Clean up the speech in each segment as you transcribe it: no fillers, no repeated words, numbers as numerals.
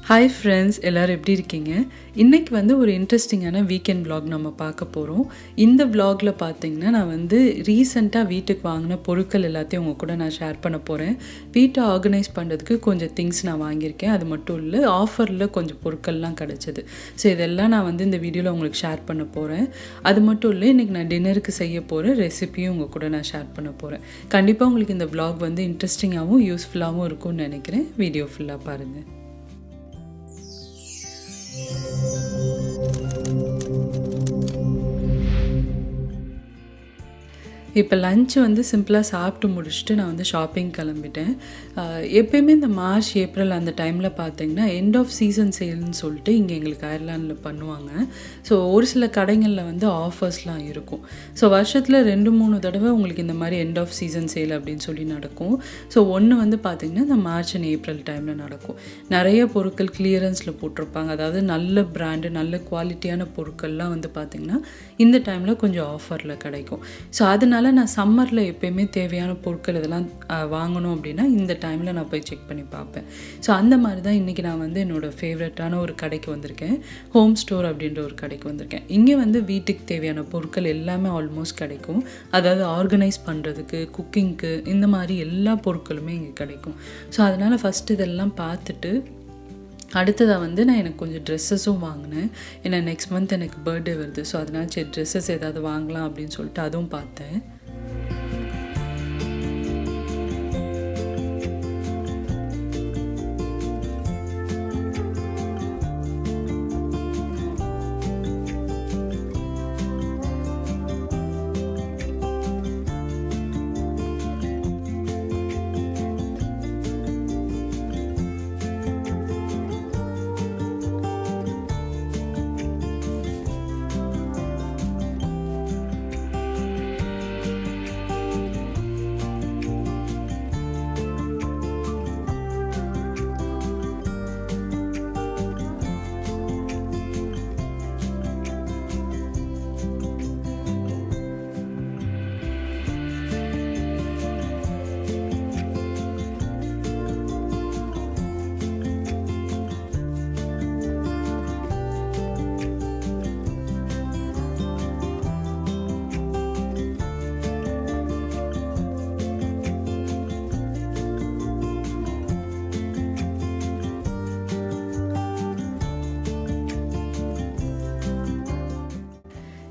Hi friends, எல்லோரும் எப்படி இருக்கீங்க? இன்றைக்கி ஒரு இன்ட்ரெஸ்டிங்கான வீக்கெண்ட் vlog நம்ம பார்க்க போகிறோம். இந்த vlogல பார்த்தீங்கன்னா நான் ரீசெண்டாக வீட்டுக்கு வாங்கின பொருட்கள் எல்லாத்தையும் உங்கள் கூட நான் ஷேர் பண்ண போகிறேன். வீட்டை ஆர்கனைஸ் பண்ணுறதுக்கு கொஞ்சம் திங்ஸ் நான் வாங்கியிருக்கேன். அது மட்டும் இல்லை, ஆஃபரில் கொஞ்சம் பொருட்கள்லாம் கிடச்சிது. ஸோ இதெல்லாம் நான் இந்த வீடியோவில் உங்களுக்கு ஷேர் பண்ண போகிறேன். அது மட்டும் இல்லை, இன்றைக்கி நான் டின்னருக்கு செய்ய போகிற ரெசிபியும் உங்கள் கூட நான் ஷேர் பண்ண போகிறேன். கண்டிப்பாக உங்களுக்கு இந்த vlog இன்ட்ரெஸ்டிங்காகவும் யூஸ்ஃபுல்லாகவும் இருக்கும்னு நினைக்கிறேன். வீடியோ ஃபுல்லாக பாருங்கள். இப்போ லஞ்ச் சிம்பிளாக சாப்பிட்டு முடிச்சுட்டு நான் ஷாப்பிங் கிளம்பிட்டேன். எப்போயுமே இந்த மார்ச் ஏப்ரல் அந்த டைமில் பார்த்தீங்கன்னா எண்ட் ஆஃப் சீசன் சேல்னு சொல்லிட்டு இங்கே எங்களுக்கு அயர்லாண்டில் பண்ணுவாங்க. ஸோ ஒரு சில கடைகளில் ஆஃபர்ஸ்லாம் இருக்கும். ஸோ வருஷத்தில் 2-3 தடவை உங்களுக்கு இந்த மாதிரி எண்ட் ஆஃப் சீசன் சேல் அப்படின்னு சொல்லி நடக்கும். ஸோ ஒன்று பார்த்திங்கன்னா இந்த மார்ச் அண்ட் ஏப்ரல் டைமில் நடக்கும். நிறைய பொருட்கள் கிளியரன்ஸில் போட்டிருப்பாங்க. அதாவது நல்ல பிராண்டு, நல்ல குவாலிட்டியான பொருட்கள்லாம் பார்த்திங்கன்னா இந்த டைமில் கொஞ்சம் ஆஃபரில் கிடைக்கும். ஸோ அதனால நான் சம்மரில் எப்போயுமே தேவையான பொருட்கள் இதெல்லாம் வாங்கணும் அப்படின்னா இந்த டைமில் நான் போய் செக் பண்ணி பார்ப்பேன். ஸோ அந்த மாதிரி தான் இன்றைக்கி நான் என்னோடய ஃபேவரட்டான ஒரு கடைக்கு வந்திருக்கேன். ஹோம் ஸ்டோர் அப்படின்ற ஒரு கடைக்கு வந்திருக்கேன். இங்கே வீட்டுக்கு தேவையான பொருட்கள் எல்லாமே ஆல்மோஸ்ட் கிடைக்கும். அதாவது ஆர்கனைஸ் பண்ணுறதுக்கு, குக்கிங்க்கு, இந்த மாதிரி எல்லா பொருட்களுமே இங்கே கிடைக்கும். ஸோ அதனால் ஃபஸ்ட்டு இதெல்லாம் பார்த்துட்டு அடுத்ததாக நான் எனக்கு கொஞ்சம் ட்ரெஸ்ஸஸும் வாங்கினேன். ஏன்னா நெக்ஸ்ட் மந்த் எனக்கு பர்த்டே வருது. ஸோ அதனால் சரி ட்ரெஸ்ஸஸ் ஏதாவது வாங்கலாம் அப்படின்னு சொல்லிட்டு அதுவும் பார்த்தேன்.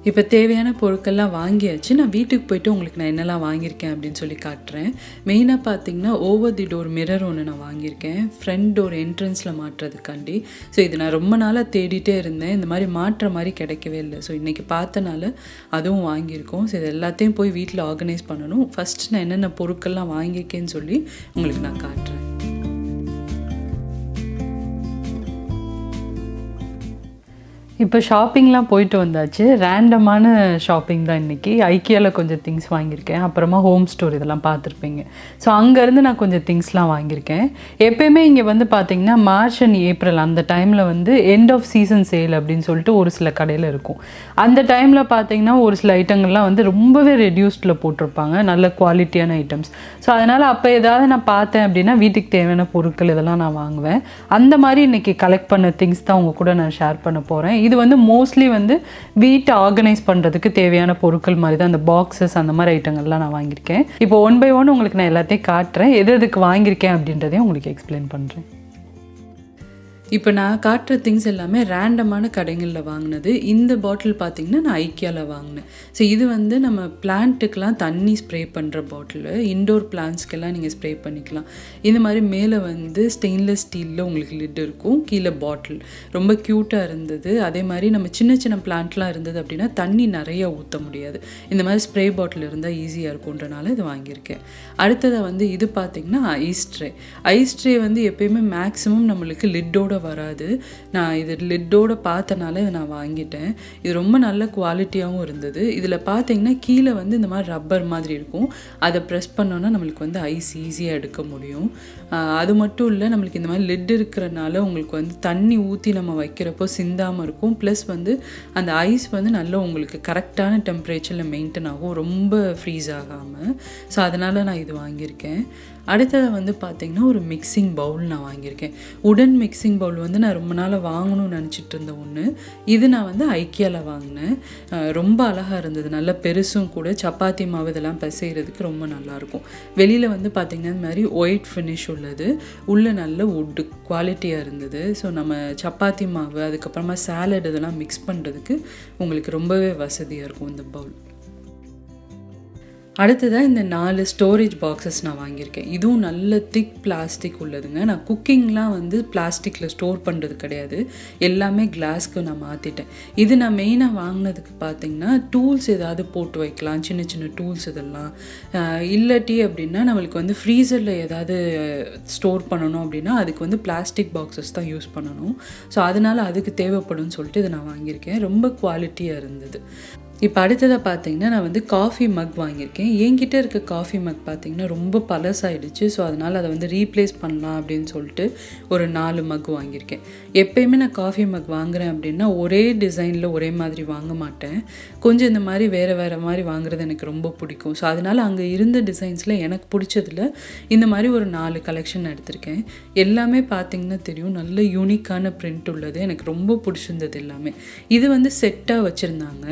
இப்போ தேவையான பொருட்கள்லாம் வாங்கியாச்சு. நான் வீட்டுக்கு போய்ட்டு உங்களுக்கு நான் என்னெல்லாம் வாங்கியிருக்கேன் அப்படின்னு சொல்லி காட்டுறேன். மெயினாக பார்த்தீங்கன்னா ஓவர் தி டோர் மிரர் ஒன்று நான் வாங்கியிருக்கேன், ஃப்ரண்ட் டோர் என்ட்ரன்ஸில் மாட்டுறதுக்காண்டி. ஸோ இது நான் ரொம்ப நாளாக தேடிட்டே இருந்தேன். இந்த மாதிரி மாட்டுற மாதிரி கிடைக்கவே இல்லை. ஸோ இன்றைக்கி பார்த்தனால அதுவும் வாங்கியிருக்கோம். ஸோ இது எல்லாத்தையும் போய் வீட்டில் ஆர்கனைஸ் பண்ணணும். ஃபஸ்ட்டு நான் என்னென்ன பொருட்கள்லாம் வாங்கியிருக்கேன்னு சொல்லி உங்களுக்கு நான் காட்டுறேன். இப்போ ஷாப்பிங்லாம் போயிட்டு வந்தாச்சு. ரேண்டமான ஷாப்பிங் தான் இன்றைக்கி. ஐக்கியாவில் கொஞ்சம் திங்ஸ் வாங்கியிருக்கேன். அப்புறமா ஹோம் ஸ்டோர் இதெல்லாம் பார்த்துருப்பீங்க. ஸோ அங்கேருந்து நான் கொஞ்சம் திங்ஸ்லாம் வாங்கியிருக்கேன். எப்போயுமே இங்கே பார்த்திங்கன்னா மார்ச் அண்ட் ஏப்ரல் அந்த டைமில் எண்ட் ஆஃப் சீசன் சேல் அப்படின்னு சொல்லிட்டு ஒரு சில கடையில் இருக்கும். அந்த டைமில் பார்த்திங்கன்னா ஒரு சில ஐட்டங்கள்லாம் ரொம்பவே ரெடியூஸ்டில் போட்டிருப்பாங்க, நல்ல குவாலிட்டியான ஐட்டம்ஸ். ஸோ அதனால் அப்போ ஏதாவது நான் பார்த்தேன் அப்படின்னா வீட்டுக்கு தேவையான பொருட்கள் இதெல்லாம் நான் வாங்குவேன். அந்த மாதிரி இன்றைக்கி கலெக்ட் பண்ண திங்ஸ் தான் உங்கள் கூட நான் ஷேர் பண்ண போகிறேன். இது மோஸ்ட்லி வீட்டை ஆர்கனைஸ் பண்ணுறதுக்கு தேவையான பொருட்கள் மாதிரி தான். அந்த பாக்ஸஸ் அந்த மாதிரி ஐட்டங்கள்லாம் நான் வாங்கியிருக்கேன். இப்போ 1 by 1 உங்களுக்கு நான் எல்லாத்தையும் காட்டுறேன். எதுக்கு வாங்கியிருக்கேன் அப்படின்றதையும் உங்களுக்கு எக்ஸ்பிளைன் பண்ணுறேன். இப்போ நான் காட்டுற திங்ஸ் எல்லாமே ரேண்டமான கடைகளில் வாங்கினது. இந்த பாட்டில் பார்த்திங்கன்னா நான் ஐக்கியாவில் வாங்கினேன். ஸோ இது நம்ம பிளான்ட்டுக்கெலாம் தண்ணி ஸ்ப்ரே பண்ணுற பாட்டில். இன்டோர் பிளான்ட்ஸ்க்கெல்லாம் நீங்கள் ஸ்ப்ரே பண்ணிக்கலாம். இந்த மாதிரி மேலே ஸ்டெயின்லெஸ் ஸ்டீலில் உங்களுக்கு லிட் இருக்கும், கீழே பாட்டில். ரொம்ப க்யூட்டாக இருந்தது. அதே மாதிரி நம்ம சின்ன சின்ன பிளான்ட்லாம் இருந்தது அப்படின்னா தண்ணி நிறைய ஊற்ற முடியாது. இந்த மாதிரி ஸ்ப்ரே பாட்டில் இருந்தால் ஈஸியாக இருக்குன்றனால இது வாங்கியிருக்கேன். அடுத்ததாக இது பார்த்திங்கன்னா ஐஸ் ட்ரே. ஐஸ் ட்ரே எப்போயுமே மேக்ஸிமம் நம்மளுக்கு லிட்டோட வராது. நான் இது லிட்டோட பார்த்தனால இதை நான் வாங்கிட்டேன். இது ரொம்ப நல்ல குவாலிட்டியாகவும் இருந்தது. இதில் பார்த்தீங்கன்னா கீழே இந்த மாதிரி ரப்பர் மாதிரி இருக்கும். அதை ப்ரெஸ் பண்ணோன்னா நம்மளுக்கு ஐஸ் ஈஸியாக எடுக்க முடியும். அது மட்டும் இல்லை, நம்மளுக்கு இந்த மாதிரி லிட் இருக்கிறனால உங்களுக்கு தண்ணி ஊற்றி நம்ம வைக்கிறப்போ சிந்தாமல் இருக்கும். ப்ளஸ் அந்த ஐஸ் நல்லா உங்களுக்கு கரெக்டான டெம்பரேச்சரில் மெயின்டைன் ஆகும், ரொம்ப ஃப்ரீஸ் ஆகாமல். ஸோ அதனால் நான் இது வாங்கியிருக்கேன். அடுத்தது பார்த்திங்கன்னா ஒரு மிக்சிங் பவுல் நான் வாங்கியிருக்கேன். உடன் மிக்சிங் பவுல் வந்து நான் ரொம்ப நாளாக வாங்கணும்னு நினச்சிட்டு இருந்த ஒன்று. இது நான் வந்து ஐக்கியாவில் வாங்கினேன். ரொம்ப அழகாக இருந்தது, நல்ல பெருசும் கூட. சப்பாத்தி மாவு இதெல்லாம் பிசைகிறதுக்கு ரொம்ப நல்லாயிருக்கும். வெளியில் வந்து பார்த்திங்கன்னா இந்த மாதிரி ஒயிட் ஃபினிஷ் உள்ளது, உள்ளே நல்ல வுட்டு குவாலிட்டியாக இருந்தது. ஸோ நம்ம சப்பாத்தி மாவு அதுக்கப்புறமா சாலட் இதெல்லாம் மிக்ஸ் பண்ணுறதுக்கு உங்களுக்கு ரொம்பவே வசதியாக இருக்கும் இந்த பவுல். அடுத்ததாக இந்த 4 ஸ்டோரேஜ் பாக்ஸஸ் நான் வாங்கியிருக்கேன். இதுவும் நல்ல திக் பிளாஸ்டிக் உள்ளதுங்க. நான் குக்கிங்லாம் வந்து பிளாஸ்டிக்கில் ஸ்டோர் பண்ணுறது கிடையாது, எல்லாமே கிளாஸ்க்கு நான் மாற்றிட்டேன். இது நான் மெயினாக வாங்கினதுக்கு பார்த்திங்கன்னா டூல்ஸ் ஏதாவது போட்டு வைக்கலாம், சின்ன சின்ன டூல்ஸ் இதெல்லாம். இல்லாட்டி அப்படின்னா நம்மளுக்கு வந்து ஃப்ரீசரில் ஏதாவது ஸ்டோர் பண்ணணும் அப்படின்னா அதுக்கு வந்து பிளாஸ்டிக் பாக்ஸஸ் தான் யூஸ் பண்ணணும். ஸோ அதனால் அதுக்கு தேவைப்படும்னு சொல்லிட்டு இதை நான் வாங்கியிருக்கேன். ரொம்ப குவாலிட்டியாக இருந்தது. இப்போ அடுத்ததாக பார்த்தீங்கன்னா நான் வந்து காஃபி மக் வாங்கியிருக்கேன். என்கிட்ட இருக்க காஃபி மக் பார்த்திங்கன்னா ரொம்ப பழசாயிடுச்சு. ஸோ அதனால் அதை வந்து ரீப்ளேஸ் பண்ணலாம் அப்படின்னு சொல்லிட்டு ஒரு 4 மக் வாங்கியிருக்கேன். எப்போயுமே நான் காஃபி மக் வாங்குகிறேன் அப்படின்னா ஒரே டிசைனில் ஒரே மாதிரி வாங்க மாட்டேன், கொஞ்சம் இந்த மாதிரி வேறு வேறு மாதிரி வாங்குறது எனக்கு ரொம்ப பிடிக்கும். ஸோ அதனால் அங்கே இருந்த டிசைன்ஸில் எனக்கு பிடிச்சதில் இந்த மாதிரி ஒரு 4 கலெக்ஷன் எடுத்திருக்கேன். எல்லாமே பார்த்திங்கன்னா தெரியும், நல்ல யூனிக்கான பிரிண்ட் உள்ளது, எனக்கு ரொம்ப பிடிச்சிருந்தது எல்லாமே. இது வந்து செட்டாக வச்சுருந்தாங்க,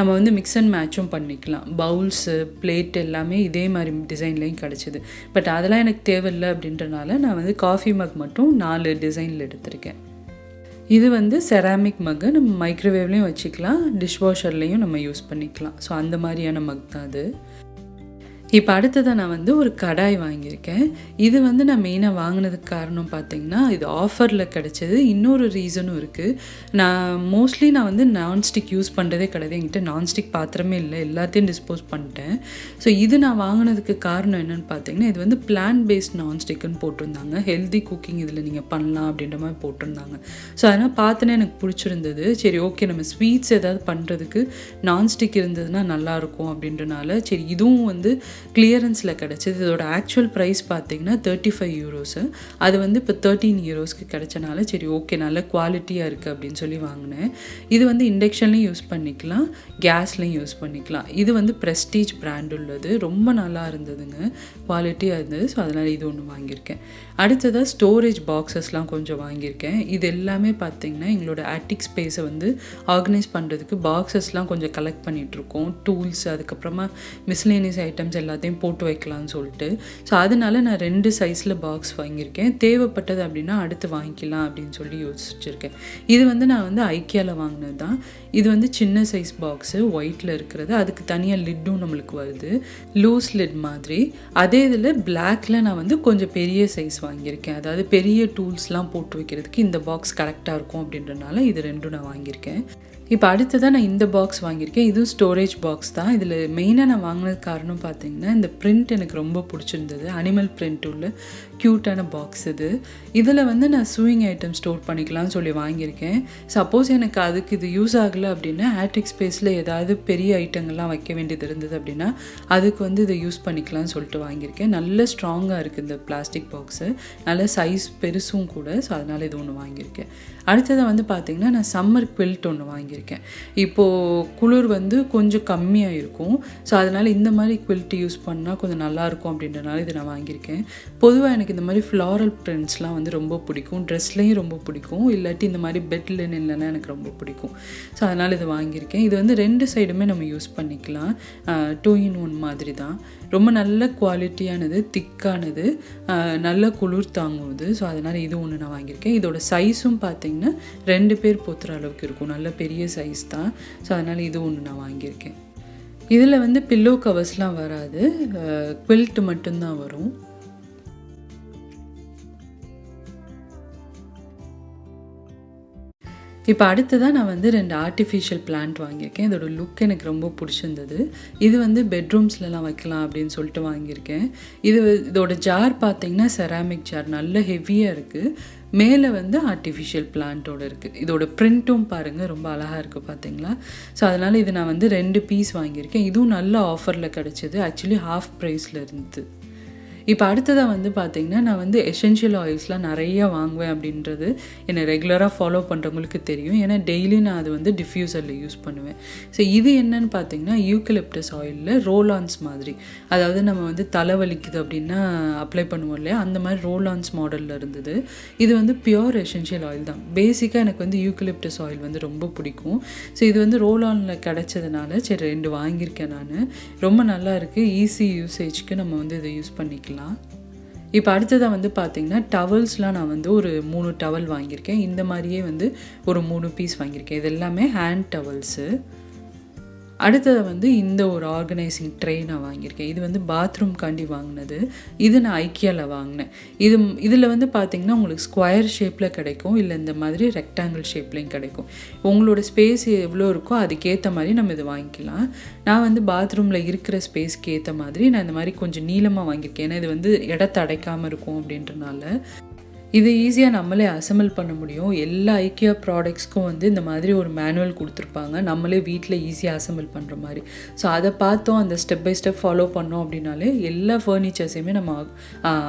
நம்ம வந்து மிக்ஸ் அண்ட் மேட்சும் பண்ணிக்கலாம். பவுல்ஸு பிளேட் எல்லாமே இதே மாதிரி டிசைன்லேயும் கிடச்சிது. பட் அதெல்லாம் எனக்கு தேவையில்லை அப்படின்றனால நான் வந்து காஃபி மக் மட்டும் 4 டிசைனில் எடுத்திருக்கேன். இது வந்து செராமிக் மக்கு, நம்ம மைக்ரோவேவ்லேயும் வச்சுக்கலாம், டிஷ்வாஷர்லேயும் நம்ம யூஸ் பண்ணிக்கலாம். ஸோ அந்த மாதிரியான மக் தான் அது. இப்போ அடுத்ததாக நான் வந்து ஒரு கடாய் வாங்கியிருக்கேன். இது வந்து நான் மெயினாக வாங்கினதுக்கு காரணம் பார்த்திங்கன்னா இது ஆஃபரில் கிடச்சிது. இன்னொரு ரீசனும் இருக்குது. நான் வந்து நான்ஸ்டிக் யூஸ் பண்ணுறதே கிடையாது, என்கிட்ட நான்ஸ்டிக் பாத்திரமே இல்லை, எல்லாத்தையும் டிஸ்போஸ் பண்ணிட்டேன். ஸோ இது நான் வாங்கினதுக்கு காரணம் என்னென்னு பார்த்தீங்கன்னா இது வந்து பிளான்ட் பேஸ்ட் நான்ஸ்டிக்குன்னு போட்டிருந்தாங்க, ஹெல்தி குக்கிங் இதில் நீங்கள் பண்ணலாம் அப்படின்ற மாதிரி போட்டிருந்தாங்க. ஸோ அதனால் பார்த்தோன்னே எனக்கு பிடிச்சிருந்தது. சரி ஓகே, நம்ம ஸ்வீட்ஸ் ஏதாவது பண்ணுறதுக்கு நான்ஸ்டிக் இருந்ததுன்னா நல்லாயிருக்கும் அப்படின்றனால சரி இதுவும் வந்து கிளியரன்ஸில் கிடச்சிது. இதோட ஆக்சுவல் ப்ரைஸ் பார்த்திங்கன்னா 35 யூரோஸு, அது வந்து இப்போ 13 யூரோஸ்க்கு கிடச்சனால சரி ஓகே நல்ல குவாலிட்டியாக இருக்குது அப்படின்னு சொல்லி வாங்கினேன். இது வந்து இண்டக்ஷன்லேயும் யூஸ் பண்ணிக்கலாம், கேஸ்லேயும் யூஸ் பண்ணிக்கலாம். இது வந்து ப்ரெஸ்டீஜ் பிராண்ட் உள்ளது, ரொம்ப நல்லா இருந்ததுங்க, குவாலிட்டியாக இருந்தது. ஸோ அதனால் இது ஒன்று வாங்கியிருக்கேன். அடுத்ததாக ஸ்டோரேஜ் பாக்ஸஸ்லாம் கொஞ்சம் வாங்கியிருக்கேன். இது எல்லாமே பார்த்திங்கன்னா எங்களோட ஆட்டிக் ஸ்பேஸை வந்து ஆர்கனைஸ் பண்ணுறதுக்கு பாக்ஸஸ்லாம் கொஞ்சம் கலெக்ட் பண்ணிகிட்ருக்கோம், டூல்ஸ் அதுக்கப்புறமா மிஸ்லேனியஸ் ஐட்டம்ஸ் எல்லாத்தையும் போட்டு வைக்கலாம்னு சொல்லிட்டு. ஸோ அதனால நான் 2 சைஸில் பாக்ஸ் வாங்கியிருக்கேன். தேவைப்பட்டது அப்படின்னா அடுத்து வாங்கிக்கலாம் அப்படின்னு சொல்லி யோசிச்சுருக்கேன். இது வந்து நான் வந்து ஐக்கியாவில் வாங்கினது தான். இது வந்து சின்ன சைஸ் பாக்ஸு, ஒயிட்டில் இருக்கிறது, அதுக்கு தனியாக லிட்டும் நம்மளுக்கு வருது, லூஸ் லிட் மாதிரி. அதே இதில் பிளாக்ல நான் வந்து கொஞ்சம் பெரிய சைஸ் வாங்கியிருக்கேன், அதாவது பெரிய டூல்ஸ்லாம் போட்டு வைக்கிறதுக்கு இந்த பாக்ஸ் கரெக்டாக இருக்கும் அப்படின்றனால இது 2 நான் வாங்கியிருக்கேன். இப்போ அடுத்ததாக நான் இந்த பாக்ஸ் வாங்கியிருக்கேன். இதுவும் ஸ்டோரேஜ் பாக்ஸ் தான். இதில் மெயினாக நான் வாங்கினது காரணம் பார்த்திங்கன்னா இந்த பிரிண்ட் எனக்கு ரொம்ப பிடிச்சிருந்தது, அனிமல் பிரிண்ட் உள்ள க்யூட்டான பாக்ஸ் இது. இதில் வந்து நான் சூயிங் ஐட்டம் ஸ்டோர் பண்ணிக்கலாம்னு சொல்லி வாங்கியிருக்கேன். சப்போஸ் எனக்கு அதுக்கு இது யூஸ் ஆகலை அப்படின்னா ஆட்டிக் ஸ்பேஸில் ஏதாவது பெரிய ஐட்டங்கள்லாம் வைக்க வேண்டியது இருந்தது அப்படின்னா அதுக்கு வந்து இதை யூஸ் பண்ணிக்கலாம்னு சொல்லிட்டு வாங்கியிருக்கேன். நல்ல ஸ்ட்ராங்காக இருக்குது இந்த பிளாஸ்டிக் பாக்ஸு, நல்ல சைஸ் பெருசும் கூட. ஸோ அதனால் இது ஒன்று வாங்கியிருக்கேன். அடுத்ததாக வந்து பார்த்திங்கன்னா நான் சம்மர் குவில்ட் ஒன்று வாங்கியிருக்கேன். இப்போது குளிர் வந்து கொஞ்சம் கம்மியாக இருக்கும், ஸோ அதனால் இந்த மாதிரி குவில்ட் யூஸ் பண்ணால் கொஞ்சம் நல்லாயிருக்கும் அப்படின்றனால இதை நான் வாங்கியிருக்கேன். பொதுவாக எனக்கு இந்த மாதிரி ஃப்ளாரல் பிரிண்ட்ஸ்லாம் வந்து ரொம்ப பிடிக்கும், ட்ரெஸ்லேயும் ரொம்ப பிடிக்கும், இல்லாட்டி இந்த மாதிரி பெட் லினன்லாம் எனக்கு ரொம்ப பிடிக்கும். ஸோ அதனால் இதை வாங்கியிருக்கேன். இது வந்து 2 சைடுமே நம்ம யூஸ் பண்ணிக்கலாம், 2 in 1 மாதிரி தான். ரொம்ப நல்ல குவாலிட்டியானது, திக்கானது, நல்ல குளிர் தாங்குவது. ஸோ அதனால் இது ஒன்று நான் வாங்கியிருக்கேன். இதோட சைஸும் பார்த்திங்கன்னா 2 பேர் போத்துற அளவுக்கு இருக்கும், நல்ல பெரிய சைஸ் தான். ஸோ அதனால் இது ஒன்று நான் வாங்கியிருக்கேன். இதில் வந்து பில்லோ கவர்ஸ்லாம் வராது, குவில்ட் மட்டும்தான் வரும். இப்போ அடுத்ததாக நான் வந்து 2 ஆர்டிஃபிஷியல் பிளான்ட் வாங்கியிருக்கேன். இதோட லுக் எனக்கு ரொம்ப பிடிச்சிருந்தது. இது வந்து பெட்ரூம்ஸ்லலாம் வைக்கலாம் அப்படின்னு சொல்லிட்டு வாங்கியிருக்கேன். இதோட ஜார் பார்த்திங்கன்னா செராமிக் ஜார், நல்ல ஹெவியாக இருக்குது. மேலே வந்து ஆர்டிஃபிஷியல் பிளான்ட்டோடு இருக்குது. இதோட பிரிண்ட்டும் பாருங்கள் ரொம்ப அழகாக இருக்குது பார்த்தீங்களா. ஸோ அதனால் இது நான் வந்து 2 பீஸ் வாங்கியிருக்கேன். இதுவும் நல்ல ஆஃபரில் கிடச்சிது, ஆக்சுவலி ஹாஃப் ப்ரைஸில் இருந்தது. இப்போ அடுத்ததாக வந்து பார்த்திங்கன்னா, நான் வந்து எசென்ஷியல் ஆயில்ஸ்லாம் நிறையா வாங்குவேன் அப்படின்றது என்னை ரெகுலராக ஃபாலோ பண்ணுறவங்களுக்கு தெரியும். ஏன்னா டெய்லி நான் அது வந்து டிஃப்யூசரில் யூஸ் பண்ணுவேன். ஸோ இது என்னன்னு பார்த்தீங்கன்னா, யூக்கலிப்டஸ் ஆயிலில் ரோல் ஆன்ஸ் மாதிரி, அதாவது நம்ம வந்து தலைவலிக்குது அப்படின்னா அப்ளை பண்ணுவோம் இல்லையா, அந்த மாதிரி ரோல் ஆன்ஸ் மாடலில் இருந்தது. இது வந்து பியோர் எசென்ஷியல் ஆயில் தான். பேசிக்காக எனக்கு வந்து யூக்கலிப்டஸ் ஆயில் வந்து ரொம்ப பிடிக்கும். ஸோ இது வந்து ரோல் ஆனில் கிடச்சதுனால சரி 2 வாங்கியிருக்கேன் நான். ரொம்ப நல்லா இருக்குது. ஈஸி யூசேஜ்க்கு நம்ம வந்து இதை யூஸ் பண்ணிக்கலாம். இப்போ அடுத்ததாக வந்து பார்த்திங்கன்னா, டவல்ஸ்லாம் நான் வந்து ஒரு 3 டவல் வாங்கியிருக்கேன். இந்த மாதிரியே வந்து ஒரு 3 பீஸ் வாங்கியிருக்கேன். இது எல்லாமே ஹேண்ட் டவல்ஸு. அடுத்தது வந்து இந்த ஒரு ஆர்கனைசிங் ட்ரே நான் வாங்கியிருக்கேன். இது வந்து பாத்ரூம்காண்டி வாங்கினது. இது நான் ஐக்கியாவில் வாங்கினேன். இதில் வந்து பார்த்திங்கன்னா உங்களுக்கு ஸ்கொயர் ஷேப்பில் கிடைக்கும், இல்லை இந்த மாதிரி ரெக்டாங்கிள் ஷேப்லேயும் கிடைக்கும். உங்களோட ஸ்பேஸ் எவ்வளோ இருக்கோ அதுக்கேற்ற மாதிரி நம்ம இது வாங்கிக்கலாம். நான் வந்து பாத்ரூமில் இருக்கிற ஸ்பேஸ்க்கு ஏற்ற மாதிரி நான் இந்த மாதிரி கொஞ்சம் நீளமாக வாங்கியிருக்கேன். ஏன்னா இது வந்து இடத்த அடைக்காமல் இருக்கும் அப்படின்றனால. இது ஈஸியாக நம்மளே அசம்பிள் பண்ண முடியும். எல்லா ஐக்கியா ப்ராடக்ட்ஸ்க்கும் வந்து இந்த மாதிரி ஒரு மேனுவல் கொடுத்துருப்பாங்க, நம்மளே வீட்டில் ஈஸியாக அசம்பிள் பண்ணுற மாதிரி. ஸோ அதை பார்த்தோம், அந்த ஸ்டெப் பை ஸ்டெப் ஃபாலோ பண்ணோம் அப்படின்னாலே எல்லா ஃபர்னிச்சர்ஸையுமே நம்ம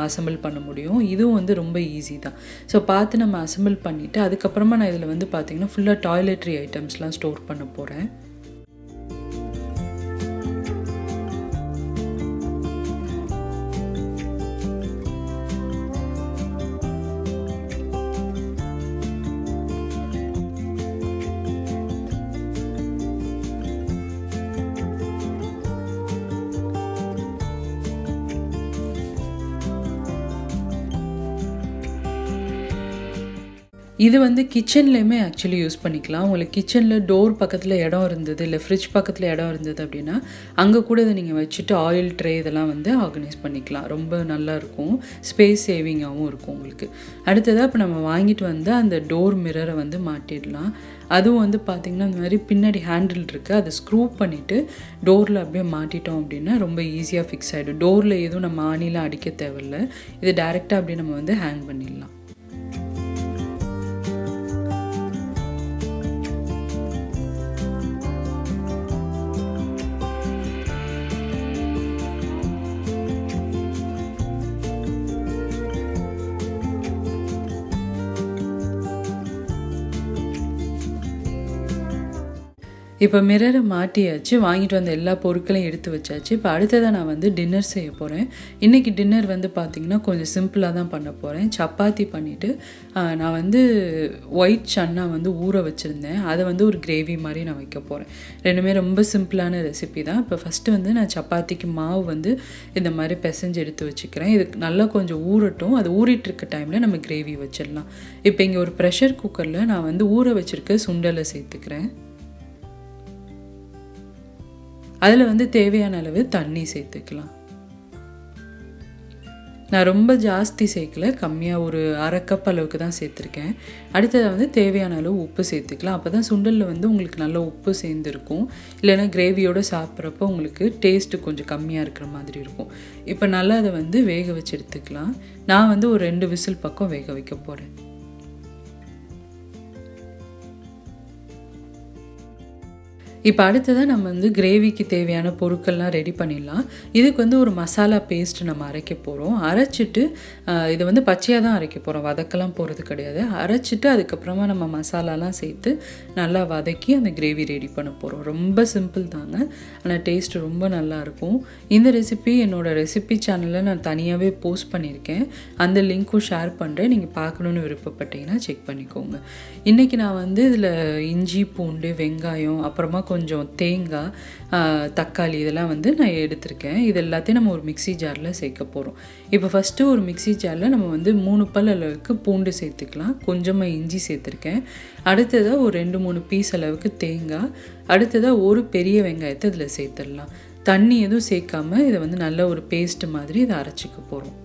அசம்பிள் பண்ண முடியும். இதுவும் வந்து ரொம்ப ஈஸி தான். ஸோ பார்த்து நம்ம அசம்பிள் பண்ணிவிட்டு அதுக்கப்புறமா நான் இதில் வந்து பார்த்திங்கன்னா ஃபுல்லாக டாய்லெட்ரி ஐட்டம்ஸ்லாம் ஸ்டோர் பண்ண போகிறேன். இது வந்து கிச்சன்லேயுமே ஆக்சுவலி யூஸ் பண்ணிக்கலாம். உங்களுக்கு கிச்சனில் டோர் பக்கத்தில் இடம் இருந்தது, இல்லை ஃப்ரிட்ஜ் பக்கத்தில் இடம் இருந்தது அப்படின்னா அங்கே கூட இதை நீங்கள் வச்சுட்டு ஆயில் ட்ரே இதெல்லாம் வந்து ஆர்கனைஸ் பண்ணிக்கலாம். ரொம்ப நல்லாயிருக்கும், ஸ்பேஸ் சேவிங்காகவும் இருக்கும் உங்களுக்கு. அடுத்ததாக இப்போ நம்ம வாங்கிட்டு வந்து அந்த டோர் மிரரை வந்து மாட்டிடலாம். அதுவும் வந்து பார்த்திங்கன்னா இந்த மாதிரி பின்னாடி ஹேண்டில் இருக்குது, அதை ஸ்க்ரூ பண்ணிவிட்டு டோரில் அப்படியே மாட்டிட்டோம் அப்படின்னா ரொம்ப ஈஸியாக ஃபிக்ஸ் ஆகிடும். டோரில் எதுவும் நம்ம ஆணிலாம் அடிக்க தேவையில்லை. இது டைரெக்டாக அப்படியே நம்ம வந்து ஹேங் பண்ணிடலாம். இப்போ மிரரை மாட்டியாச்சு, வாங்கிட்டு வந்த எல்லா பொருட்களையும் எடுத்து வச்சாச்சு. இப்போ அடுத்ததாக நான் வந்து டின்னர் செய்ய போகிறேன். இன்றைக்கி டின்னர் வந்து பார்த்திங்கன்னா கொஞ்சம் சிம்பிளாக தான் பண்ண போகிறேன். சப்பாத்தி பண்ணிவிட்டு நான் வந்து ஒயிட் சன்னா வந்து ஊற வச்சுருந்தேன், அதை வந்து ஒரு கிரேவி மாதிரி நான் வைக்க போகிறேன். ரெண்டுமே ரொம்ப சிம்பிளான ரெசிபி தான். இப்போ ஃபஸ்ட்டு வந்து நான் சப்பாத்திக்கு மாவு வந்து இந்த மாதிரி பிசைஞ்சு எடுத்து வச்சுக்கிறேன். இதுக்கு நல்லா கொஞ்சம் ஊறட்டும். அது ஊறிட்டுருக்க டைமில் நம்ம கிரேவி வச்சிடலாம். இப்போ இங்கே ஒரு ப்ரெஷர் குக்கரில் நான் வந்து ஊற வச்சுருக்க சுண்டலை சேர்த்துக்கிறேன். அதில் வந்து தேவையான அளவு தண்ணி சேர்த்துக்கலாம். நான் ரொம்ப ஜாஸ்தி சேர்க்கல, கம்மியாக ஒரு 1/2 கப் அளவுக்கு தான் சேர்த்துருக்கேன். அடுத்ததை வந்து தேவையான அளவு உப்பு சேர்த்துக்கலாம். அப்போ தான் சுண்டலில் வந்து உங்களுக்கு நல்ல உப்பு சேர்ந்துருக்கும். இல்லைன்னா கிரேவியோடு சாப்பிட்றப்போ உங்களுக்கு டேஸ்ட்டு கொஞ்சம் கம்மியாக இருக்கிற மாதிரி இருக்கும். இப்போ நல்லா அதை வந்து வேக வச்சு எடுத்துக்கலாம். நான் வந்து ஒரு 2 விசில் பக்கம் வேக வைக்க போகிறேன். இப்போ அடுத்ததாக நம்ம வந்து கிரேவிக்கு தேவையான பொருட்கள்லாம் ரெடி பண்ணிடலாம். இதுக்கு வந்து ஒரு மசாலா பேஸ்ட் நம்ம அரைக்க போகிறோம். அரைச்சிட்டு இதை வந்து பச்சையாக தான் அரைக்க போகிறோம், வதக்கலாம் போகிறது கிடையாது. அரைச்சிட்டு அதுக்கப்புறமா நம்ம மசாலாலாம் சேர்த்து நல்லா வதக்கி அந்த கிரேவி ரெடி பண்ண போகிறோம். ரொம்ப சிம்பிள் தாங்க, ஆனால் டேஸ்ட்டு ரொம்ப நல்லாயிருக்கும். இந்த ரெசிபி என்னோடய ரெசிபி சேனலில் நான் தனியாகவே போஸ்ட் பண்ணியிருக்கேன். அந்த லிங்க்கும் ஷேர் பண்ணுறேன், நீங்கள் பார்க்கணுன்னு விருப்பப்பட்டீங்கன்னா செக் பண்ணிக்கோங்க. இன்றைக்கி நான் வந்து இதில் இஞ்சி, பூண்டு, வெங்காயம், அப்புறமா கொஞ்சம் தேங்காய், தக்காளி இதெல்லாம் வந்து நான் எடுத்திருக்கேன். இது எல்லாத்தையும் நம்ம ஒரு மிக்ஸி ஜாரில் சேர்க்க போகிறோம். இப்போ ஃபஸ்ட்டு ஒரு மிக்ஸி ஜாரில் நம்ம வந்து 3 பல் அளவுக்கு பூண்டு சேர்த்துக்கலாம். கொஞ்சமாக இஞ்சி சேர்த்துருக்கேன். அடுத்ததாக ஒரு 2-3 பீஸ் அளவுக்கு தேங்காய். அடுத்ததாக ஒரு பெரிய வெங்காயத்தை இதில் சேர்த்துடலாம். தண்ணி எதுவும் சேர்க்காமல் இதை வந்து நல்ல ஒரு பேஸ்ட் மாதிரி இதை அரைச்சிக்க போகிறோம்.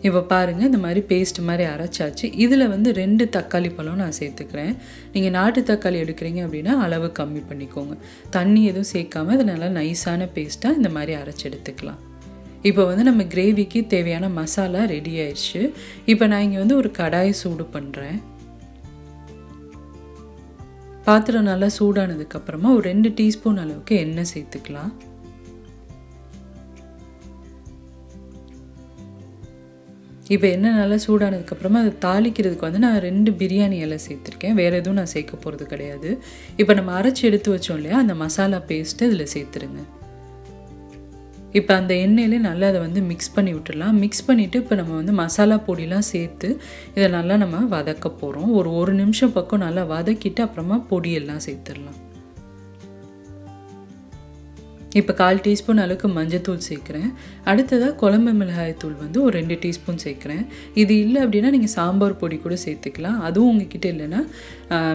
இப்போ பாருங்கள், இந்த மாதிரி பேஸ்ட் மாதிரி அரைச்சாச்சு. இதில் வந்து 2 தக்காளி பழம் நான் சேர்த்துக்கிறேன். நீங்கள் நாட்டு தக்காளி எடுக்கிறீங்க அப்படின்னா அளவு கம்மி பண்ணிக்கோங்க. தண்ணி எதுவும் சேர்க்காமல் இதை நல்லா நைஸான பேஸ்ட்டாக இந்த மாதிரி அரைச்சி எடுத்துக்கலாம். இப்போ வந்து நம்ம கிரேவிக்கு தேவையான மசாலா ரெடி ஆயிடுச்சு. இப்போ நான் இங்கே வந்து ஒரு கடாயை சூடு பண்ணுறேன். பாத்திரம் நல்லா சூடானதுக்கப்புறமா ஒரு 2 டீஸ்பூன் அளவுக்கு எண்ணெய் சேர்த்துக்கலாம். இப்போ என்ன நல்லா சூடானதுக்கப்புறமா அதை தாளிக்கிறதுக்கு வந்து நான் 2 பிரியாணி இலை சேர்த்துருக்கேன். வேறு எதுவும் நான் சேர்க்க போகிறது கிடையாது. இப்போ நம்ம அரைச்சி எடுத்து வச்சோம் இல்லையா, அந்த மசாலா பேஸ்ட்டு இதில் சேர்த்துருங்க. இப்போ அந்த எண்ணெயிலே நல்லா அதை வந்து மிக்ஸ் பண்ணி விட்டுடலாம். மிக்ஸ் பண்ணிவிட்டு இப்போ நம்ம வந்து மசாலா பொடிலாம் சேர்த்து இதை நல்லா நம்ம வதக்க போகிறோம். ஒரு நிமிஷம் பக்கம் நல்லா வதக்கிட்டு அப்புறமா பொடியெல்லாம் சேர்த்துடலாம். இப்போ 1/4 டீஸ்பூன் அளவுக்கு மஞ்சத்தூள் சேர்க்குறேன். அடுத்ததாக குழம்பு மிளகாய் தூள் வந்து ஒரு 2 டீஸ்பூன் சேர்க்குறேன். இது இல்லை அப்படின்னா நீங்கள் சாம்பார் பொடி கூட சேர்த்துக்கலாம். அதுவும் உங்ககிட்ட இல்லைன்னா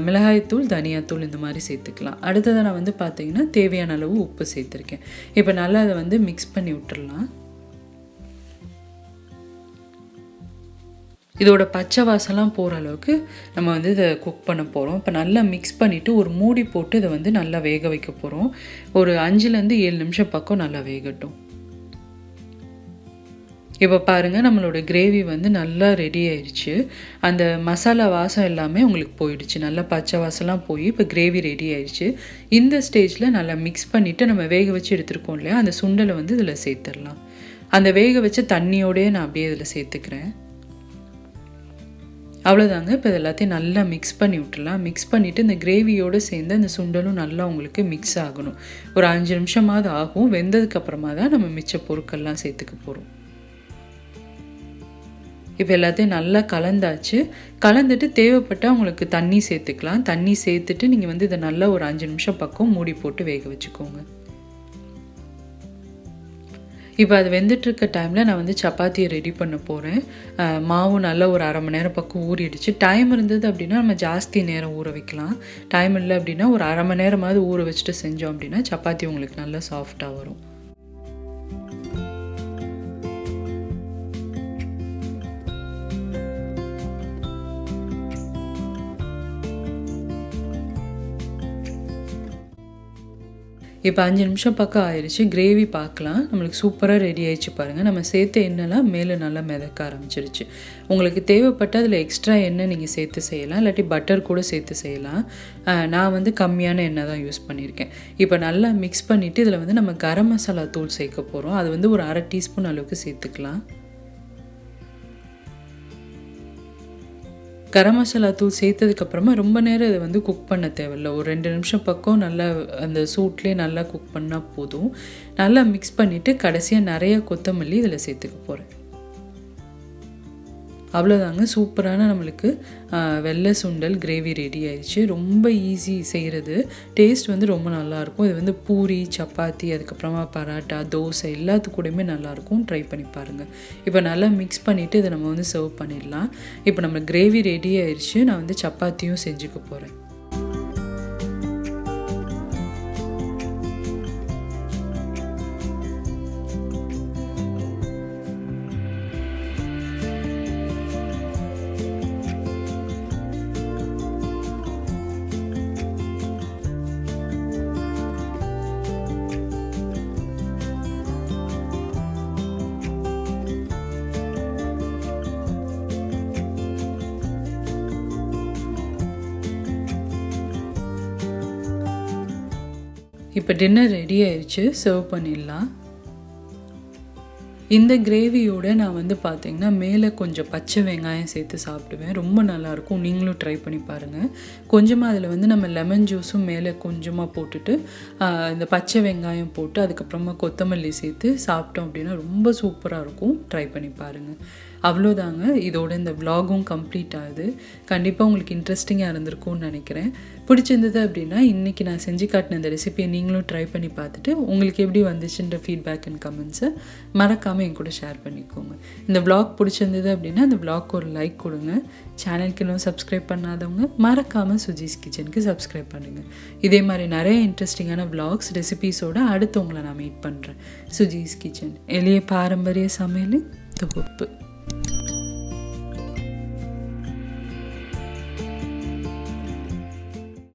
மிளகாய்த்தூள், தனியாத்தூள் இந்த மாதிரி சேர்த்துக்கலாம். அடுத்ததாக நான் வந்து பார்த்தீங்கன்னா தேவையான அளவு உப்பு சேர்த்துருக்கேன். இப்போ நல்லா அதை வந்து மிக்ஸ் பண்ணி விட்டுறலாம். இதோட பச்சை வாசம்லாம் போகிற அளவுக்கு நம்ம வந்து இதை குக் பண்ண போகிறோம். இப்போ நல்லா மிக்ஸ் பண்ணிவிட்டு ஒரு மூடி போட்டு இதை வந்து நல்லா வேக வைக்க போகிறோம். ஒரு 5லேருந்து 7 நிமிஷம் பக்கம் நல்லா வேகட்டும். இப்போ பாருங்கள், நம்மளோட கிரேவி வந்து நல்லா ரெடி ஆயிடுச்சு. அந்த மசாலா வாசம் எல்லாமே உங்களுக்கு போயிடுச்சு. நல்லா பச்சை வாசம்லாம் போய் இப்போ கிரேவி ரெடி ஆயிடுச்சு. இந்த ஸ்டேஜில் நல்லா மிக்ஸ் பண்ணிவிட்டு நம்ம வேக வச்சு எடுத்துருக்கோம் இல்லையா, அந்த சுண்டலை வந்து இதில் சேர்த்துடலாம். அந்த வேக வச்ச தண்ணியோடய நான் அப்படியே இதில் சேர்த்துக்கிறேன். அவ்வளோதாங்க. இப்போ இது எல்லாத்தையும் நல்லா மிக்ஸ் பண்ணி விட்டுடலாம். மிக்ஸ் பண்ணிவிட்டு இந்த கிரேவியோடு சேர்ந்து அந்த சுண்டலும் நல்லா உங்களுக்கு மிக்ஸ் ஆகணும். ஒரு 5 நிமிஷமாவது ஆகும். வெந்ததுக்கப்புறமா தான் நம்ம மிச்ச பொருட்கள்லாம் சேர்த்துக்க போகிறோம். இப்போ எல்லாத்தையும் நல்லா கலந்தாச்சு. கலந்துட்டு தேவைப்பட்டால் உங்களுக்கு தண்ணி சேர்த்துக்கலாம். தண்ணி சேர்த்துட்டு நீங்கள் வந்து இதை நல்லா ஒரு 5 நிமிஷம் பக்கம் மூடி போட்டு வேக வச்சுக்கோங்க. இப்போ அது வெந்துட்டுருக்க டைமில் நான் வந்து சப்பாத்தியை ரெடி பண்ண போகிறேன். மாவு நல்லா ஒரு 1/2 மணி நேரம் பக்கம் ஊறிடுச்சு. டைம் இருந்தது அப்படின்னா நம்ம ஜாஸ்தி நேரம் ஊற வைக்கலாம். டைம் இல்லை அப்படின்னா ஒரு 1/2 மணி நேரமாவது ஊற வச்சுட்டு செஞ்சோம் அப்படின்னா சப்பாத்தி உங்களுக்கு நல்லா சாஃப்டாக வரும். இப்போ 5 நிமிஷம் பக்கம் ஆயிடுச்சு. கிரேவி பார்க்கலாம். நம்மளுக்கு சூப்பராக ரெடி ஆயிடுச்சு பாருங்கள். நம்ம சேர்த்த எண்ணெய்லாம் மேலே நல்லா மிதக்க ஆரம்பிச்சிருச்சு. உங்களுக்கு தேவைப்பட்ட அதில் எக்ஸ்ட்ரா எண்ணெய் நீங்கள் சேர்த்து செய்யலாம், இல்லாட்டி பட்டர் கூட சேர்த்து செய்யலாம். நான் வந்து கம்மியான எண்ணெய் தான் யூஸ் பண்ணியிருக்கேன். இப்போ நல்லா மிக்ஸ் பண்ணிவிட்டு இதில் வந்து நம்ம கரம் மசாலா தூள் சேர்க்க போகிறோம். அது வந்து ஒரு 1/2 டீஸ்பூன் அளவுக்கு சேர்த்துக்கலாம். கரம் மசாலா தூள் சேர்த்ததுக்கப்புறமா ரொம்ப நேரம் இதை வந்து குக் பண்ண தேவையில்ல. ஒரு 2 நிமிஷம் பக்கம் நல்லா அந்த சூட்லேயே நல்லா குக் பண்ணால் போதும். நல்லா மிக்ஸ் பண்ணிவிட்டு கடைசியாக நிறைய கொத்தமல்லி இதில் சேர்த்துக்க போகிறேன். அவ்வளோதாங்க. சூப்பரான நம்மளுக்கு வெள்ளை சுண்டல் கிரேவி ரெடி ஆயிடுச்சு. ரொம்ப ஈஸி செய்கிறது. டேஸ்ட் வந்து ரொம்ப நல்லாயிருக்கும். இது வந்து பூரி, சப்பாத்தி, அதுக்கப்புறமா பராட்டா, தோசை எல்லாத்துக்கூடயுமே நல்லாயிருக்கும். ட்ரை பண்ணி பாருங்கள். இப்போ நல்லா மிக்ஸ் பண்ணிவிட்டு இதை நம்ம வந்து சர்வ் பண்ணிடலாம். இப்போ நம்ம கிரேவி ரெடி ஆயிடுச்சு. நான் வந்து சப்பாத்தியும் செஞ்சுக்க போகிறேன். இப்போ டின்னர் ரெடி ஆயிடுச்சு. சர்வ் பண்ணிடலாம். இந்த கிரேவியோட நான் வந்து பார்த்தீங்கன்னா மேலே கொஞ்சம் பச்சை வெங்காயம் சேர்த்து சாப்பிடுவேன். ரொம்ப நல்லாயிருக்கும். நீங்களும் ட்ரை பண்ணி பாருங்கள். கொஞ்சமாக அதில் வந்து நம்ம லெமன் ஜூஸும் மேலே கொஞ்சமாக போட்டுட்டு இந்த பச்சை வெங்காயம் போட்டு அதுக்கப்புறமா கொத்தமல்லி சேர்த்து சாப்பிட்டோம் அப்படின்னா ரொம்ப சூப்பராக இருக்கும். ட்ரை பண்ணி பாருங்கள். அவ்வளோதாங்க. இதோட இந்த விலாகும் கம்ப்ளீட் ஆகுது. கண்டிப்பாக உங்களுக்கு இன்ட்ரெஸ்டிங்காக இருந்திருக்கும்னு நினைக்கிறேன். பிடிச்சிருந்தது அப்படின்னா இன்றைக்கி நான் செஞ்சு காட்டின இந்த ரெசிபியை நீங்களும் ட்ரை பண்ணி பார்த்துட்டு உங்களுக்கு எப்படி வந்துச்சுன்ற ஃபீட்பேக் அண்ட் கமெண்ட்ஸை மறக்காமல் என் கூட ஷேர் பண்ணிக்கோங்க. இந்த விலாக் பிடிச்சிருந்தது அப்படின்னா அந்த விலாக் ஒரு லைக் கொடுங்க. சேனலுக்கு இன்னும் சப்ஸ்கிரைப் பண்ணாதவங்க மறக்காமல் சுஜிஸ் கிச்சனுக்கு சப்ஸ்கிரைப் பண்ணுங்கள். இதே மாதிரி நிறைய இன்ட்ரெஸ்டிங்கான விலாக்ஸ், ரெசிபீஸோடு அடுத்து உங்களை நான் மீட் பண்ணுறேன். சுஜிஸ் கிச்சன், எளிய பாரம்பரிய சமையலின் தொகுப்பு.